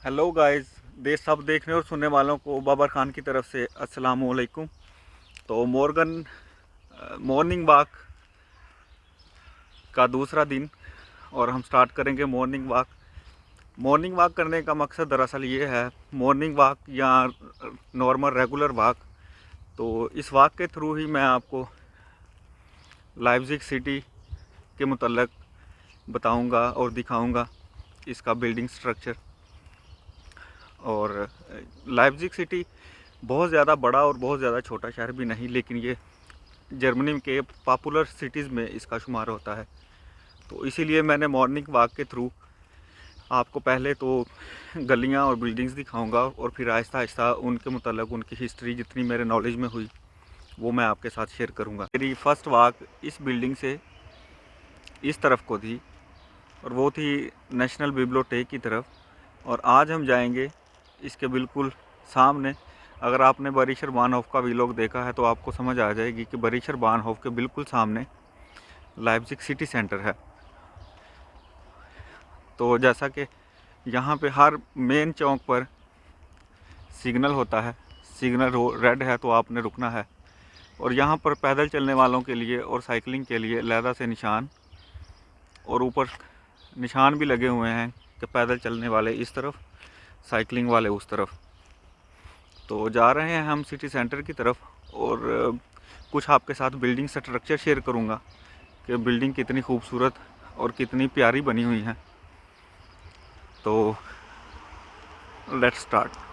Hello guys. देश सब देखने और सुनने वालों को बाबर खान की तरफ से अस्सलाम वालेकुम। तो मॉर्निंग वॉक का दूसरा दिन और हम स्टार्ट करेंगे मॉर्निंग वॉक। मॉर्निंग वॉक करने का मकसद दरअसल ये है, मॉर्निंग वॉक या नॉर्मल रेगुलर वॉक। तो इस वॉक के थ्रू ही मैं आपको लाइप्ज़िग सिटी के मुतल्लक बताऊंगा और दिखाऊंगा इसका बिल्डिंग स्ट्रक्चर। और लाइप्ज़िग सिटी बहुत ज़्यादा बड़ा और बहुत ज़्यादा छोटा शहर भी नहीं, लेकिन ये जर्मनी के पॉपुलर सिटीज़ में इसका शुमार होता है। तो इसीलिए मैंने मॉर्निंग वॉक के थ्रू आपको पहले तो गलियां और बिल्डिंग्स दिखाऊंगा और फिर आहिस्ता आहिस्ता उनके मुतल्लिक़ उनकी हिस्ट्री जितनी मेरे नॉलेज में हुई वो मैं आपके साथ शेयर करूंगा। मेरी फ़र्स्ट वॉक इस बिल्डिंग से इस तरफ को थी और वो थी नेशनल बिब्लियोटेक की तरफ। और आज हम जाएंगे इसके बिल्कुल सामने। अगर आपने बरीशर बानहोफ का वीलॉग देखा है तो आपको समझ आ जाएगी कि बरीशर बानहोफ के बिल्कुल सामने लाइप्ज़िग सिटी सेंटर है। तो जैसा कि यहाँ पे हर मेन चौक पर सिग्नल होता है, सिग्नल रेड है तो आपने रुकना है। और यहाँ पर पैदल चलने वालों के लिए और साइकिलिंग के लिए अलहदा से निशान और ऊपर निशान भी लगे हुए हैं कि पैदल चलने वाले इस तरफ, साइकिलिंग वाले उस तरफ। तो जा रहे हैं हम सिटी सेंटर की तरफ और कुछ आपके साथ बिल्डिंग स्ट्रक्चर शेयर करूँगा कि बिल्डिंग कितनी खूबसूरत और कितनी प्यारी बनी हुई है। तो लेट्स स्टार्ट।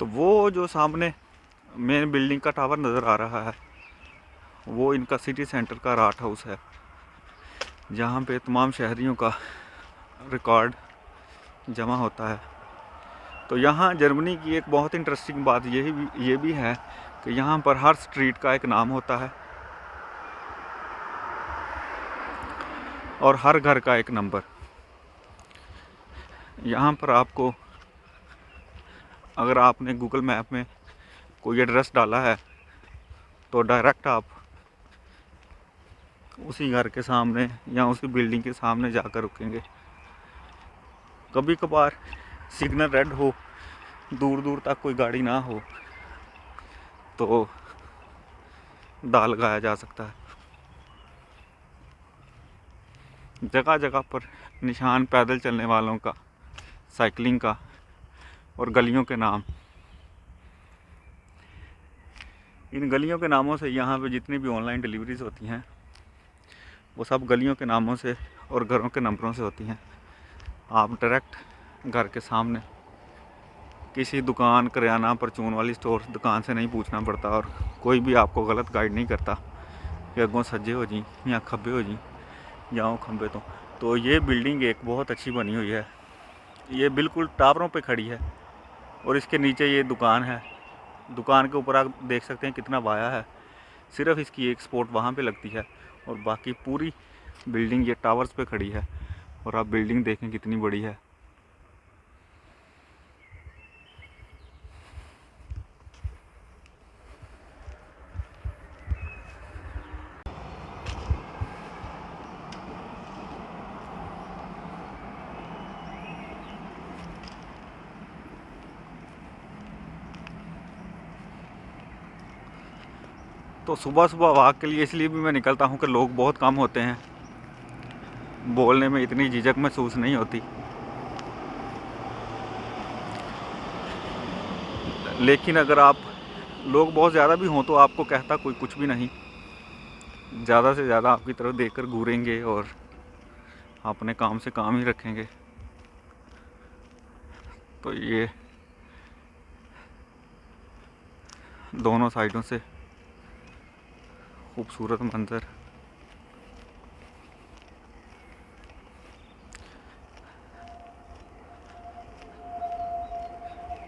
तो वो जो सामने मेन बिल्डिंग का टावर नज़र आ रहा है वो इनका सिटी सेंटर का राट हाउस है, जहाँ पे तमाम शहरियों का रिकॉर्ड जमा होता है। तो यहाँ जर्मनी की एक बहुत इंटरेस्टिंग बात ये भी है कि यहाँ पर हर स्ट्रीट का एक नाम होता है और हर घर का एक नंबर। यहाँ पर आपको, अगर आपने गूगल मैप में कोई एड्रेस डाला है तो डायरेक्ट आप उसी घर के सामने या उसी बिल्डिंग के सामने जाकर रुकेंगे। कभी कभार सिग्नल रेड हो, दूर दूर तक कोई गाड़ी ना हो तो दाल लगाया जा सकता है। जगह जगह पर निशान पैदल चलने वालों का, साइकिलिंग का और गलियों के नाम। इन गलियों के नामों से यहाँ पे जितनी भी ऑनलाइन डिलीवरीज होती हैं वो सब गलियों के नामों से और घरों के नंबरों से होती हैं। आप डायरेक्ट घर के सामने किसी दुकान, करियाना, परचून वाली स्टोर दुकान से नहीं पूछना पड़ता और कोई भी आपको गलत गाइड नहीं करता कि अगों सज्जे हो जी या खब्बे हो जी, जाओ खंबे। तो ये बिल्डिंग एक बहुत अच्छी बनी हुई है। ये बिल्कुल टावरों पे खड़ी है और इसके नीचे ये दुकान है। दुकान के ऊपर आप देख सकते हैं कितना वाया है। सिर्फ इसकी एक स्पॉट वहाँ पे लगती है और बाकी पूरी बिल्डिंग ये टावर्स पे खड़ी है। और आप बिल्डिंग देखें कितनी बड़ी है। तो सुबह सुबह वॉक के लिए इसलिए भी मैं निकलता हूँ कि लोग बहुत कम होते हैं, बोलने में इतनी झिझक महसूस नहीं होती। लेकिन अगर आप लोग बहुत ज़्यादा भी हों तो आपको कहता कोई कुछ भी नहीं, ज़्यादा से ज़्यादा आपकी तरफ देखकर घूरेंगे और अपने काम से काम ही रखेंगे। तो ये दोनों साइडों से खूबसूरत मंजर।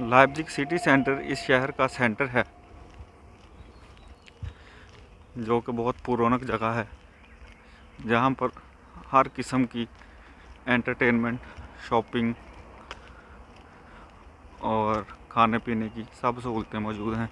लाइप्ज़िग सिटी सेंटर इस शहर का सेंटर है, जो कि बहुत पुरानी जगह है, जहाँ पर हर किस्म की एंटरटेनमेंट, शॉपिंग और खाने पीने की सब सहूलतें मौजूद हैं।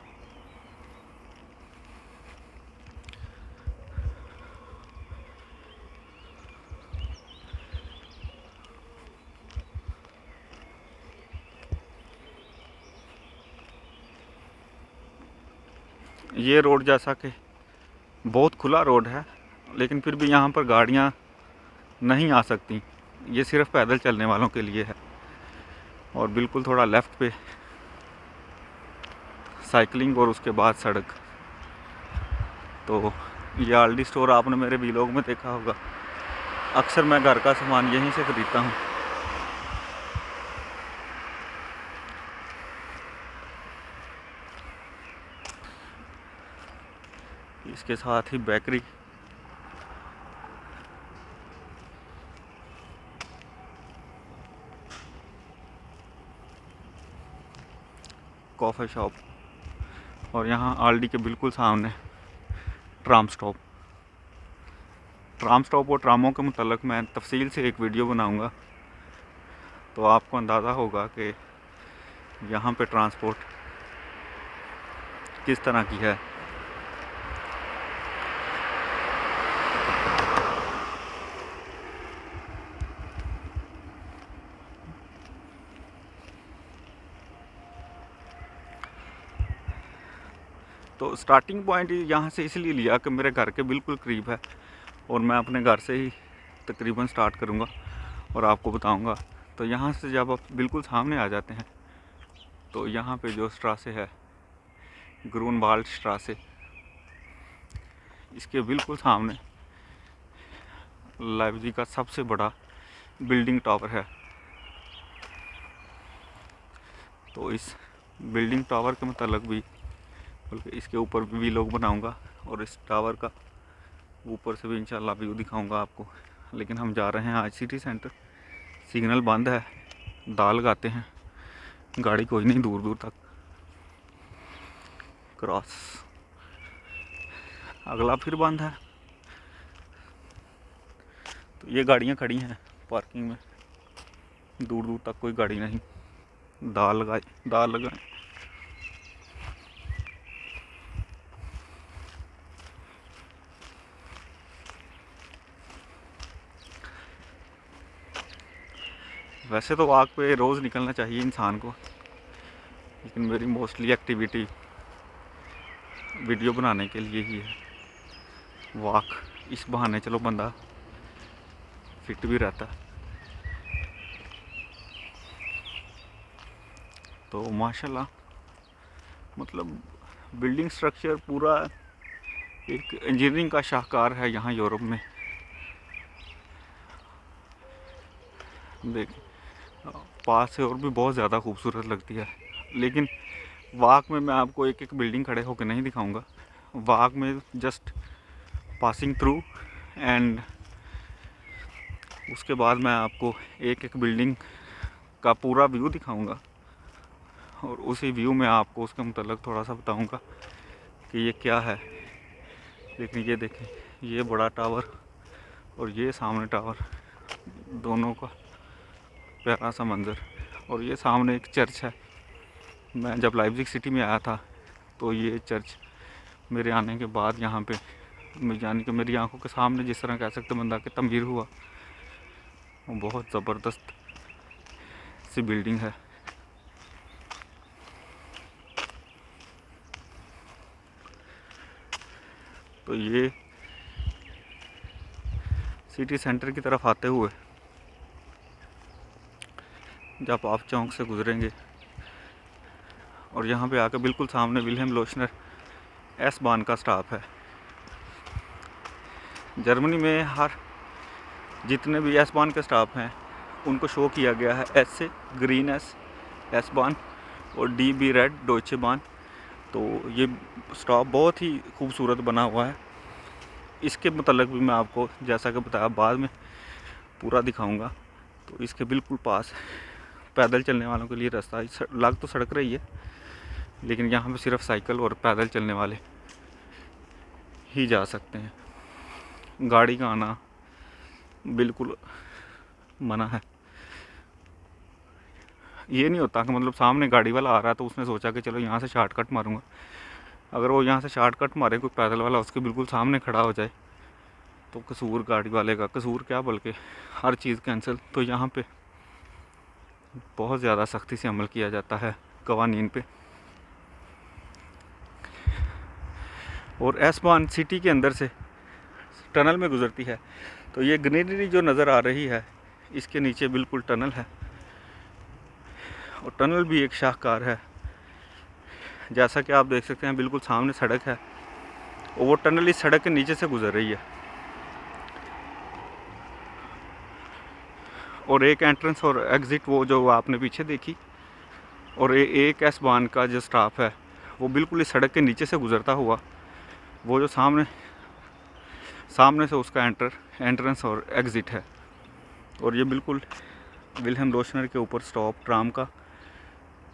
ये रोड जैसा कि बहुत खुला रोड है, लेकिन फिर भी यहाँ पर गाड़ियाँ नहीं आ सकती। ये सिर्फ पैदल चलने वालों के लिए है। और बिल्कुल थोड़ा लेफ़्ट पे साइकिलिंग और उसके बाद सड़क। तो ये आल्डी स्टोर आपने मेरे व्लॉग में देखा होगा। अक्सर मैं घर का सामान यहीं से खरीदता हूँ। इसके साथ ही बेकरी, कॉफ़ी शॉप और यहाँ आल्डी के बिल्कुल सामने ट्राम स्टॉप। ट्राम स्टॉप और ट्रामों के मुतल्लिक़ मैं तफसील से एक वीडियो बनाऊंगा, तो आपको अंदाज़ा होगा कि यहाँ पे ट्रांसपोर्ट किस तरह की है। तो स्टार्टिंग पॉइंट यहाँ से इसलिए लिया कि मेरे घर के बिल्कुल करीब है और मैं अपने घर से ही तकरीबन स्टार्ट करूँगा और आपको बताऊँगा। तो यहाँ से जब आप बिल्कुल सामने आ जाते हैं तो यहाँ पे जो स्ट्रासे है, ग्रूनवाल्ड स्ट्रासे, इसके बिल्कुल सामने लाइप्ज़िग का सबसे बड़ा बिल्डिंग टावर है। तो इस बिल्डिंग टावर के मतलब भी, बल्कि इसके ऊपर भी लोग बनाऊंगा और इस टावर का ऊपर से भी इंशाल्लाह व्यू दिखाऊंगा आपको। लेकिन हम जा रहे हैं आज सिटी सेंटर। सिग्नल बंद है, दाल लगाते हैं, गाड़ी कोई नहीं दूर दूर तक क्रॉस। अगला फिर बंद है। तो ये गाड़ियाँ खड़ी हैं पार्किंग में, दूर दूर तक कोई गाड़ी नहीं। दाल लगाए। वैसे तो वॉक पे रोज़ निकलना चाहिए इंसान को, लेकिन मेरी मोस्टली एक्टिविटी वीडियो बनाने के लिए ही है। वॉक इस बहाने चलो बंदा फिट भी रहता है। तो माशाल्लाह मतलब बिल्डिंग स्ट्रक्चर पूरा एक इंजीनियरिंग का शाहकार है यहाँ यूरोप में। देख पास से और भी बहुत ज़्यादा खूबसूरत लगती है, लेकिन वॉक में मैं आपको एक एक बिल्डिंग खड़े होकर नहीं दिखाऊंगा। वॉक में जस्ट पासिंग थ्रू एंड उसके बाद मैं आपको एक एक बिल्डिंग का पूरा व्यू दिखाऊंगा और उसी व्यू में आपको उसके मतलब थोड़ा सा बताऊंगा कि ये क्या है। लेकिन ये देखें, ये बड़ा टावर और ये सामने टावर, दोनों का प्यारा सा मंज़र। और ये सामने एक चर्च है। मैं जब लाइप्ज़िग सिटी में आया था तो ये चर्च मेरे आने के बाद यहाँ पे यानी कि मेरी आंखों के सामने जिस तरह कह सकते बंदा कि तमीर हुआ, वो बहुत ज़बरदस्त सी बिल्डिंग है। तो ये सिटी सेंटर की तरफ आते हुए जब आप चौक से गुजरेंगे और यहाँ पे आकर बिल्कुल सामने विल्हेम लोशनर एस बान का स्टॉप है। जर्मनी में हर जितने भी एस बान के स्टॉप हैं उनको शो किया गया है एस से, ग्रीन एस बान और डी बी रेड डोइचे बान। तो ये स्टॉप बहुत ही खूबसूरत बना हुआ है। इसके मतलब भी मैं आपको जैसा कि बताया बाद में पूरा दिखाऊंगा। तो इसके बिल्कुल पास पैदल चलने वालों के लिए रास्ता लग तो सड़क रही है, लेकिन यहाँ पे सिर्फ साइकिल और पैदल चलने वाले ही जा सकते हैं। गाड़ी का आना बिल्कुल मना है। ये नहीं होता कि मतलब सामने गाड़ी वाला आ रहा है तो उसने सोचा कि चलो यहाँ से शॉर्टकट मारूंगा। अगर वो यहाँ से शॉर्टकट मारे कोई पैदल वाला उसके बिल्कुल सामने खड़ा हो जाए तो कसूर गाड़ी वाले का, कसूर क्या बल्कि हर चीज़ कैंसिल। तो यहाँ पे बहुत ज़्यादा सख्ती से अमल किया जाता है कवानीन पे। और एस-बान सिटी के अंदर से टनल में गुजरती है, तो ये ग्रीनरी जो नज़र आ रही है इसके नीचे बिल्कुल टनल है, और टनल भी एक शाहकार है। जैसा कि आप देख सकते हैं बिल्कुल सामने सड़क है और वो टनल इस सड़क के नीचे से गुजर रही है। और एक एंट्रेंस और एग्ज़िट वो जो आपने पीछे देखी, और एक एस-बान का जो स्टाफ है वो बिल्कुल इस सड़क के नीचे से गुजरता हुआ वो जो सामने से उसका एंट्रेंस और एग्ज़िट है। और ये बिल्कुल विल्हेम लोशनर के ऊपर स्टॉप ट्राम का,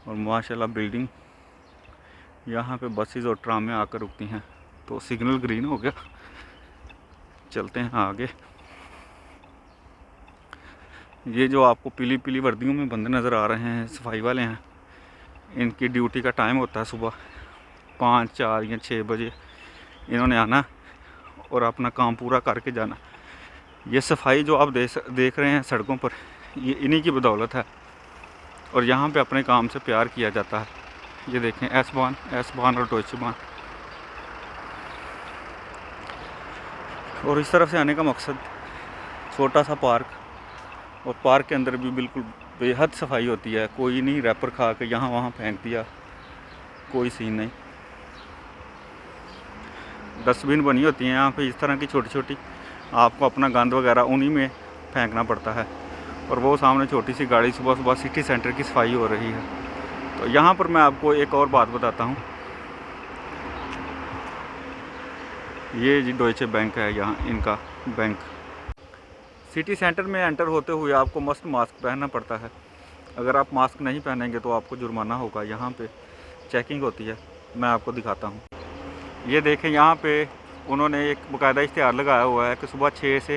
और माशाल्लाह बिल्डिंग यहाँ पे बसेस और ट्रामें आकर रुकती हैं। तो सिग्नल ग्रीन हो गया, चलते हैं आगे। ये जो आपको पीली पीली वर्दियों में बंदे नज़र आ रहे हैं सफाई वाले हैं, इनकी ड्यूटी का टाइम होता है सुबह 5, 4 या 6 बजे इन्होंने आना और अपना काम पूरा करके जाना। ये सफाई जो आप देख रहे हैं सड़कों पर, ये इन्हीं की बदौलत है, और यहाँ पे अपने काम से प्यार किया जाता है। ये देखें एस-बान और डॉइचे बान। और इस तरफ से आने का मकसद छोटा सा पार्क, और पार्क के अंदर भी बिल्कुल बेहद सफाई होती है। कोई नहीं रैपर खा के यहाँ वहाँ फेंक दिया, कोई सीन नहीं। डस्टबिन बनी होती हैं यहाँ पे इस तरह की छोटी छोटी, आपको अपना गंद वगैरह उन्हीं में फेंकना पड़ता है। और वो सामने छोटी सी गाड़ी सुबह सुबह सिटी सेंटर की सफाई हो रही है। तो यहाँ पर मैं आपको एक और बात बताता हूँ। ये जी डॉइचे बैंक है, यहाँ इनका बैंक। सिटी सेंटर में एंटर होते हुए आपको मस्ट मास्क पहनना पड़ता है। अगर आप मास्क नहीं पहनेंगे तो आपको जुर्माना होगा। यहाँ पे चेकिंग होती है, मैं आपको दिखाता हूँ। ये देखें, यहाँ पे उन्होंने एक बाकायदा इश्तिहार लगाया हुआ है कि सुबह 6 से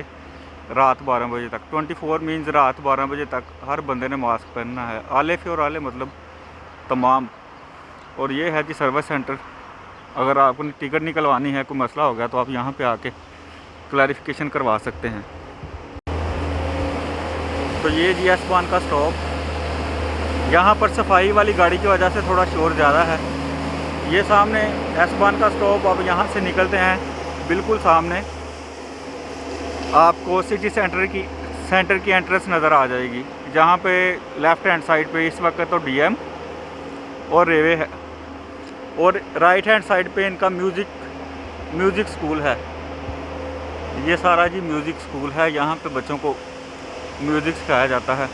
रात 12 बजे तक, 24 मीन्स रात 12 बजे तक हर बंदे ने मास्क पहनना है। आले फे और आले मतलब तमाम। और ये है जी सर्विस सेंटर। अगर आपने टिकट निकलवानी है, कोई मसला हो गया तो आप यहाँ पे आके क्लैरिफिकेशन करवा सकते हैं। तो ये जी एस-बान का स्टॉप। यहाँ पर सफाई वाली गाड़ी की वजह से थोड़ा शोर ज़्यादा है। ये सामने एस-बान का स्टॉप, अब यहाँ से निकलते हैं बिल्कुल सामने आपको सिटी सेंटर की एंट्रेंस नज़र आ जाएगी, जहाँ पे लेफ़्ट हैंड साइड पे इस वक्त तो डीएम और रेवे है, और राइट हैंड साइड पे इनका म्यूज़िक स्कूल है। ये सारा जी म्यूज़िक स्कूल है, यहाँ पे बच्चों को म्यूज़िक सिखाया जाता है।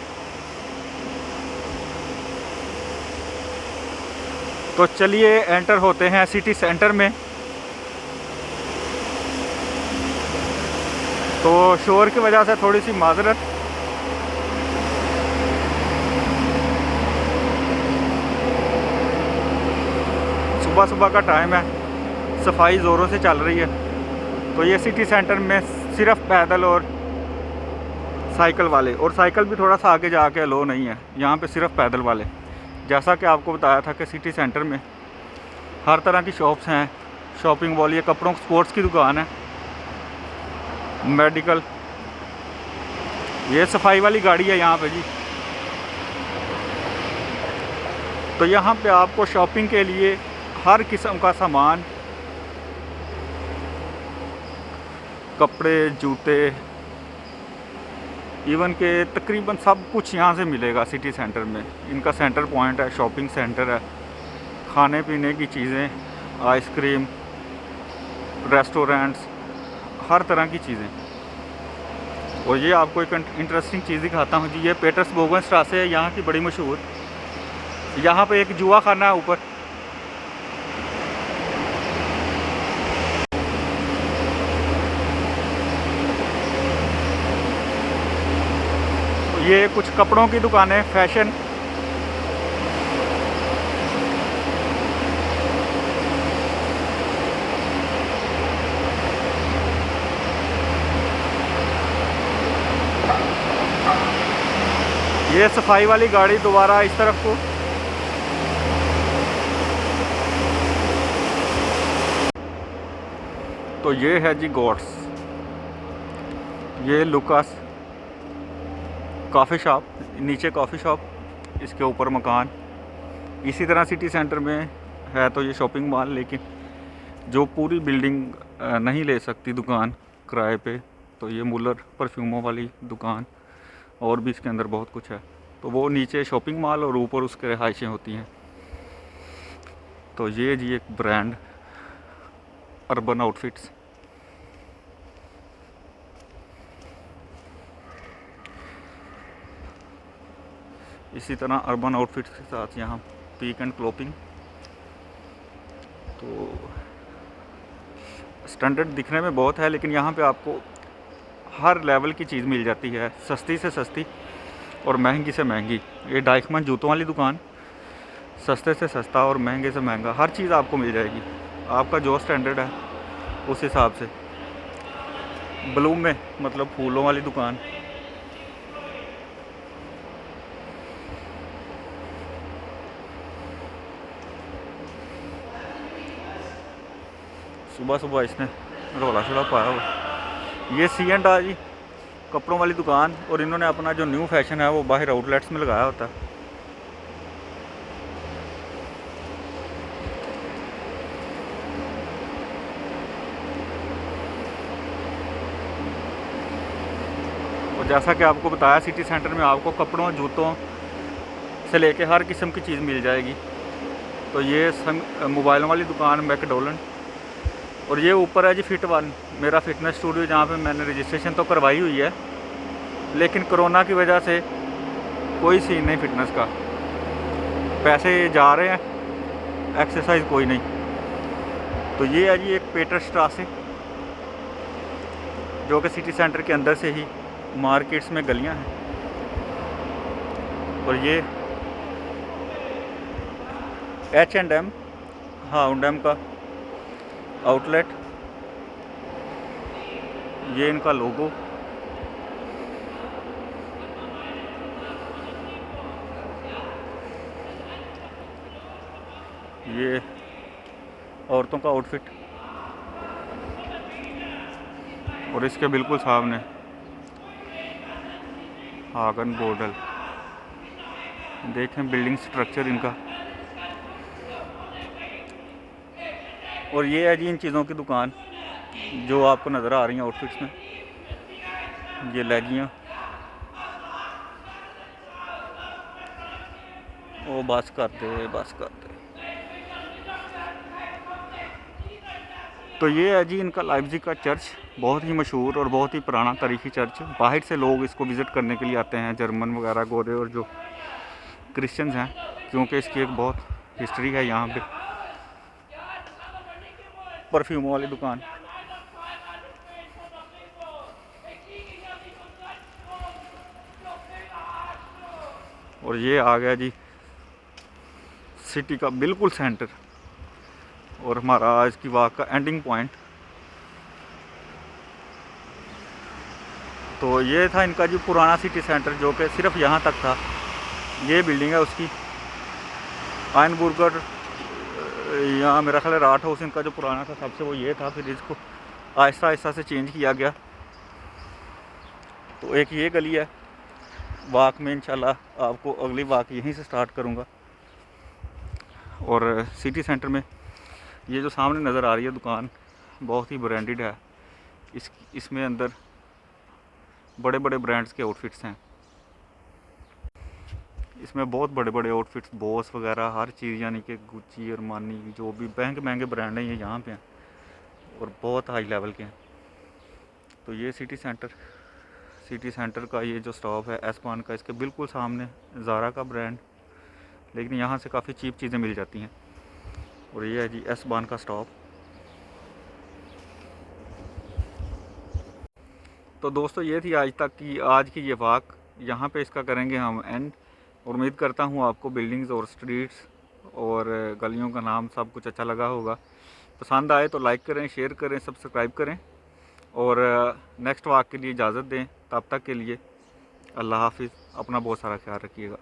तो चलिए एंटर होते हैं सिटी सेंटर में। तो शोर की वजह से थोड़ी सी माजरत। सुबह सुबह का टाइम है, सफाई ज़ोरों से चल रही है। तो ये सिटी सेंटर में सिर्फ पैदल और साइकिल वाले, और साइकिल भी थोड़ा सा आगे जाके अलो नहीं है, यहाँ पे सिर्फ पैदल वाले। जैसा कि आपको बताया था कि सिटी सेंटर में हर तरह की शॉप्स हैं, शॉपिंग मॉल, ये कपड़ों स्पोर्ट्स की दुकान है, मेडिकल। ये सफाई वाली गाड़ी है यहाँ पे जी। तो यहाँ पे आपको शॉपिंग के लिए हर किस्म का सामान, कपड़े, जूते, इवन के तकरीबन सब कुछ यहाँ से मिलेगा सिटी सेंटर में। इनका सेंटर पॉइंट है, शॉपिंग सेंटर है, खाने पीने की चीज़ें, आइसक्रीम, रेस्टोरेंट्स, हर तरह की चीज़ें। और ये आपको एक इंटरेस्टिंग चीज़ दिखाता हूँ जी। ये पीटर्सबर्गstraße है यहाँ की बड़ी मशहूर। यहाँ पे एक जुआ खाना है ऊपर। ये कुछ कपड़ों की दुकानें, फैशन ये सफाई वाली गाड़ी दोबारा इस तरफ को। तो ये है जी गॉड्स, ये लुकास कॉफ़ी शॉप, नीचे कॉफ़ी शॉप, इसके ऊपर मकान। इसी तरह सिटी सेंटर में है तो ये शॉपिंग मॉल, लेकिन जो पूरी बिल्डिंग नहीं ले सकती दुकान किराए पे, तो ये मुलर परफ्यूमों वाली दुकान, और भी इसके अंदर बहुत कुछ है। तो वो नीचे शॉपिंग मॉल और ऊपर उसके रिहाइशें होती हैं। तो ये जी एक ब्रांड अर्बन आउटफिट्स। इसी तरह अर्बन आउटफिट्स के साथ यहाँ पीक एंड क्लोथिंग। तो स्टैंडर्ड दिखने में बहुत है, लेकिन यहाँ पे आपको हर लेवल की चीज़ मिल जाती है, सस्ती से सस्ती और महंगी से महंगी। ये डाइकमन जूतों वाली दुकान, सस्ते से सस्ता और महंगे से महंगा हर चीज़ आपको मिल जाएगी। आपका जो स्टैंडर्ड है उस हिसाब से। ब्लूम में मतलब फूलों वाली दुकान। सुबह सुबह इसने रौला शोला पाया हुआ। ये सी एंड जी कपड़ों वाली दुकान, और इन्होंने अपना जो न्यू फैशन है वो बाहर आउटलेट्स में लगाया होता है। और जैसा कि आपको बताया, सिटी सेंटर में आपको कपड़ों जूतों से लेके हर किस्म की चीज़ मिल जाएगी। तो ये मोबाइलों वाली दुकान मैकडोनल्ड, और ये ऊपर है जी फिट वन, मेरा फिटनेस स्टूडियो, जहाँ पे मैंने रजिस्ट्रेशन तो करवाई हुई है, लेकिन कोरोना की वजह से कोई सीन नहीं फिटनेस का। पैसे जा रहे हैं, एक्सरसाइज कोई नहीं। तो ये है जी एक पेटर स्ट्रासे, जो कि सिटी सेंटर के अंदर से ही मार्केट्स में गलियां हैं। और ये H&M, हाँ H&M का आउटलेट, ये इनका लोगो। ये औरतों का आउटफिट, और इसके बिल्कुल सामने हागन बोर्डल। देखें बिल्डिंग स्ट्रक्चर इनका। और ये है जी इन चीज़ों की दुकान जो आपको नज़र आ रही हैं आउटफिट्स में। ये लेगियाँ, वो बस करते। तो ये है जी इनका लाइप्ज़िग का चर्च, बहुत ही मशहूर और बहुत ही पुराना तारीखी चर्च। बाहर से लोग इसको विज़िट करने के लिए आते हैं, जर्मन वगैरह गोरे और जो क्रिश्चियंस हैं, क्योंकि इसकी एक बहुत हिस्ट्री है यहाँ पे। परफ्यूमों वाली दुकान, और ये आ गया जी सिटी का बिल्कुल सेंटर, और हमारा आज की वॉक का एंडिंग पॉइंट। तो ये था इनका जो पुराना सिटी सेंटर, जो कि सिर्फ यहाँ तक था। ये बिल्डिंग है उसकी, आयनबुर्गर, यहाँ मेरा ख्याल है राट हाउस इनका जो पुराना था सबसे, वो ये था। फिर इसको आहिस्ता आहिस्ता से चेंज किया गया। तो एक ये गली है। वॉक में इंशाल्लाह आपको अगली वॉक यहीं से स्टार्ट करूँगा। और सिटी सेंटर में ये जो सामने नज़र आ रही है दुकान, बहुत ही ब्रांडेड है। इसमें अंदर बड़े बड़े ब्रांड्स के आउटफिट्स हैं। इसमें बहुत बड़े बड़े आउटफिट्स, बॉस वगैरह हर चीज़, यानी कि गुच्ची, अरमानी, जो भी महंगे महंगे ब्रांड हैं ये यहाँ पे हैं, और बहुत हाई लेवल के हैं। तो ये सिटी सेंटर का ये जो स्टॉप है एस-बान का, इसके बिल्कुल सामने ज़ारा का ब्रांड, लेकिन यहाँ से काफ़ी चीप चीज़ें मिल जाती हैं। और ये है जी एस-बान का स्टॉप। तो दोस्तों ये थी आज की ये वॉक। यहाँ पे इसका करेंगे हम एंड। और उम्मीद करता हूँ आपको बिल्डिंग्स और स्ट्रीट्स और गलियों का नाम सब कुछ अच्छा लगा होगा। पसंद आए तो लाइक करें, शेयर करें, सब्सक्राइब करें, और नेक्स्ट वॉक के लिए इजाज़त दें। तब तक के लिए अल्लाह हाफिज़। अपना बहुत सारा ख्याल रखिएगा।